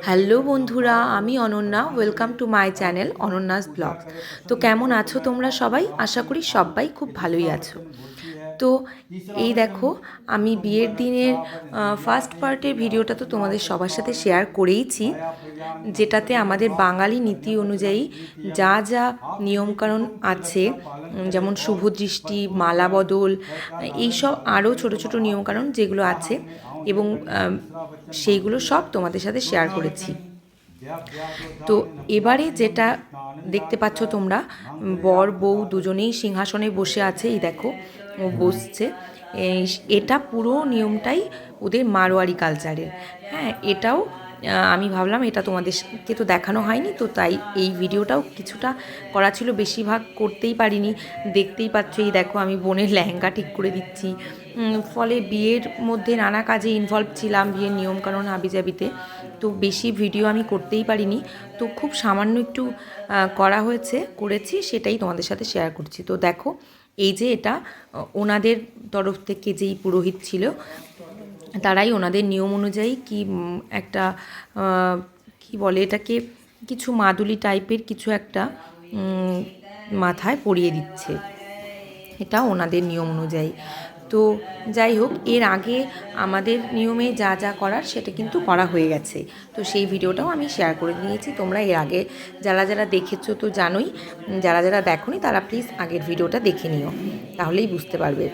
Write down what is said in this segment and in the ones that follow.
Hello বন্ধুরা, আমি Ananya. Welcome to my channel অনন্যাস blog. তো কেমন আছো তোমরা সবাই? আশা করি সবাই খুব ভালোই আছো। তো এই দেখো, আমি বিয়ের দিনের ফার্স্ট পার্টের ভিডিওটা তো তোমাদের সবার সাথে শেয়ার করেইছি, যেটাতে আমাদের বাঙালি নীতি অনুযায়ী যা যা নিয়মকানুন আছে, যেমন শুভ দৃষ্টি, মালা বদল, এইসব আরও ছোট ছোট নিয়মকানুন যেগুলো আছে, এবং সেইগুলো সব তোমাদের সাথে শেয়ার করেছি। তো এবারে যেটা দেখতে পাচ্ছ তোমরা, বর বউ দুজনেই সিংহাসনে বসে আছে। এই দেখো, ও বসছে। এটা পুরো নিয়মটাই ওদের মারোয়ারি কালচারের। হ্যাঁ, এটাও আমি ভাবলাম এটা তোমাদেরকে তো দেখানো হয়নি, তো তাই এই ভিডিওটাও কিছুটা করা ছিল, বেশিরভাগ করতেই পারিনি। দেখতেই পাচ্ছ, এই দেখো আমি বোনের লেহেঙ্গা ঠিক করে দিচ্ছি। ফলে বিয়ের মধ্যে নানা কাজে ইনভলভ ছিলাম, বিয়ের নিয়মকানুন হাবিজাবিতে, তো বেশি ভিডিও আমি করতেই পারিনি। তো খুব সামান্য একটু করেছি, সেটাই তোমাদের সাথে শেয়ার করছি। তো দেখো, এই যে এটা ওনাদের তরফ থেকে যেই পুরোহিত ছিল, তারাই ওনাদের নিয়ম অনুযায়ী কি একটা কি বলে এটাকে, কিছু মাদুলি টাইপের কিছু একটা মাথায় পরিয়ে দিচ্ছে। এটা ওনাদের নিয়ম অনুযায়ী। তো যাই হোক, এর আগে আমাদের নিয়মে যা যা করার সেটা কিন্তু করা হয়ে গেছে। তো সেই ভিডিওটাও আমি শেয়ার করে নিয়েছি। তোমরা এর আগে যারা যারা দেখেছো তো জানোই, যারা যারা দেখোনি তারা প্লিজ আগের ভিডিওটা দেখে নিও, তাহলেই বুঝতে পারবে।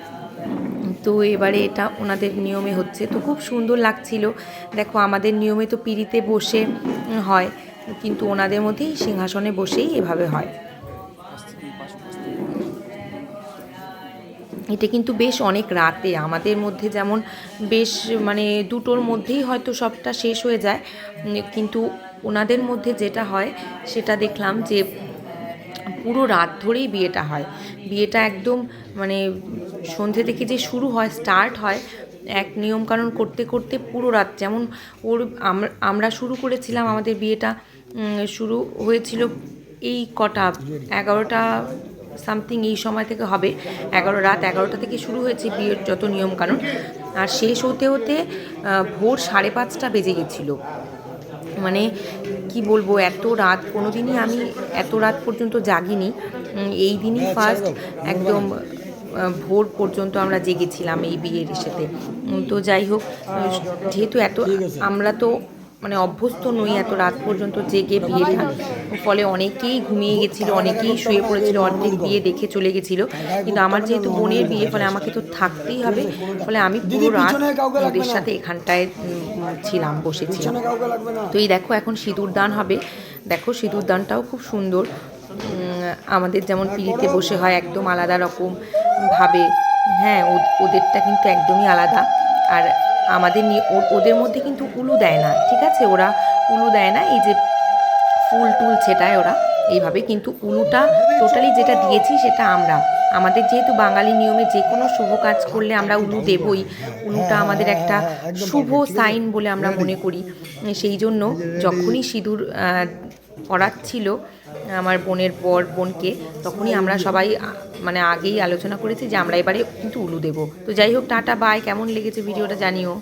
তো এবারে এটা ওনাদের নিয়মে হচ্ছে, তো খুব সুন্দর লাগছিল। দেখো, আমাদের নিয়মে তো পিঁড়িতে বসে হয়, কিন্তু ওনাদের মধ্যেই সিংহাসনে বসেই এভাবে হয়। এটা কিন্তু বেশ অনেক রাতে, আমাদের মধ্যে যেমন বেশ মানে 2টোর মধ্যেই হয়তো সবটা শেষ হয়ে যায়, কিন্তু ওনাদের মধ্যে যেটা হয় সেটা দেখলাম যে পুরো রাত ধরেই বিয়েটা হয়। বিয়েটা একদম মানে সন্ধে থেকে যে শুরু হয়, স্টার্ট হয় এক নিয়মকানুন করতে করতে পুরো রাত। যেমন ওর আমরা শুরু করেছিলাম, আমাদের বিয়েটা শুরু হয়েছিল এই কটা 11টা সামথিং এই সময় থেকে হবে। রাত 11টা থেকে শুরু হয়েছে বিয়ের যত নিয়মকানুন, আর শেষ হতে হতে ভোর 5:30টা বেজে গেছিলো। মানে কি বলবো, এত রাত কোনো দিনই আমি এত রাত পর্যন্ত জাগিনি। এই দিনই ফার্স্ট একদম ভোর পর্যন্ত আমরা জেগেছিলাম এই বিয়ের সাথে। তো যাই হোক, যেহেতু আমরা তো মানে অভ্যস্ত নই এত রাত পর্যন্ত জেগে বিয়েটা, ফলে অনেকেই ঘুমিয়ে গেছিলো, অনেকেই শুয়ে পড়েছিল, অর্ধেক বিয়ে দেখে চলে গেছিলো। কিন্তু আমার যেহেতু বোনের বিয়ে, ফলে আমাকে তো থাকতেই হবে। ফলে আমি পুরো রাত ওদের সাথে এখানটায় বসেছিলাম। তো এই দেখো, এখন সিঁদুর দান হবে। দেখো, সিঁদুর দানটাও খুব সুন্দর। আমাদের যেমন পিঁড়িতে বসে হয় একদম আলাদা রকম ভাবে, হ্যাঁ, ওদেরটা কিন্তু একদমই আলাদা। আর আমাদের ওদের মধ্যে কিন্তু উলু দেয় না, ঠিক আছে, ওরা উলু দেয় না। এই যে ফুল টুল ছেটায় ওরা এইভাবে, কিন্তু উলুটা টোটালি যেটা দিয়েছি সেটা আমাদের যেহেতু বাঙালি নিয়মে যে কোনো শুভ কাজ করলে আমরা উলু দেবই। উলুটা আমাদের একটা শুভ সাইন বলে আমরা মনে করি। সেই জন্য যখনই সিঁদুর পড়াচ্ছিল আমার বোনকে, তখনই আমরা সবাই মানে আগেই আলোচনা করেছি যে আমরা এবারে কিন্তু উলু দেবো। তো যাই হোক, টাটা বাই। কেমন লেগেছে ভিডিওটা জানিও।